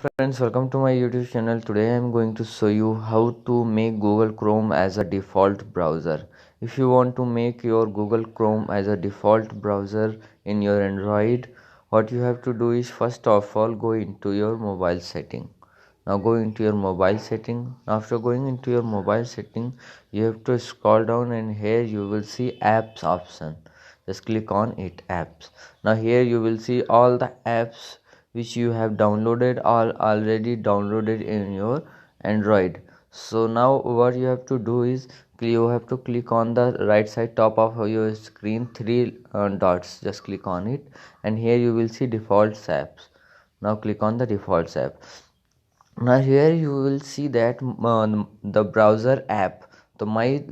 friends, welcome to my YouTube channel. Today I am going to show you how to make Google Chrome as a default browser. If you want to make your Google Chrome as a default browser in your Android, what you have to do is first of all go into your mobile setting. Now go into your mobile setting. After going into your mobile setting, you have to scroll down and here you will see apps option. Just click on it, apps. Now here you will see all the apps which you have downloaded or already downloaded in your Android. So now what you have to do is you have to click on the right side top of your screen, three dots. Just click on it and here you will see defaults apps. Now click on the defaults app. Now here you will see that the browser app, the my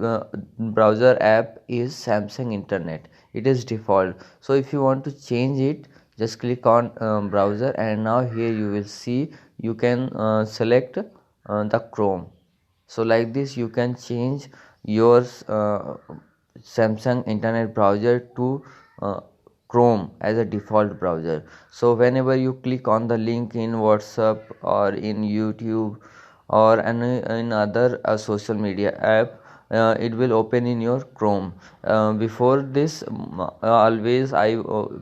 browser app is Samsung Internet. It is default. So if you want to change it, just click on browser and now here you will see you can select the Chrome. So like this you can change your Samsung Internet browser to Chrome as a default browser. So whenever you click on the link in WhatsApp or in YouTube or in other social media app, it will open in your Chrome. Before this, always I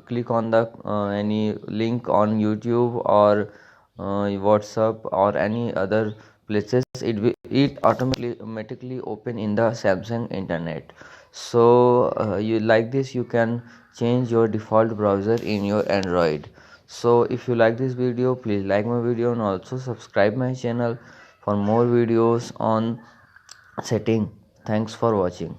click on the any link on YouTube or WhatsApp or any other places, it automatically open in the Samsung Internet. So you like this you can change your default browser in your Android. So if you like this video, please like my video and also subscribe my channel for more videos on setting. Thanks for watching.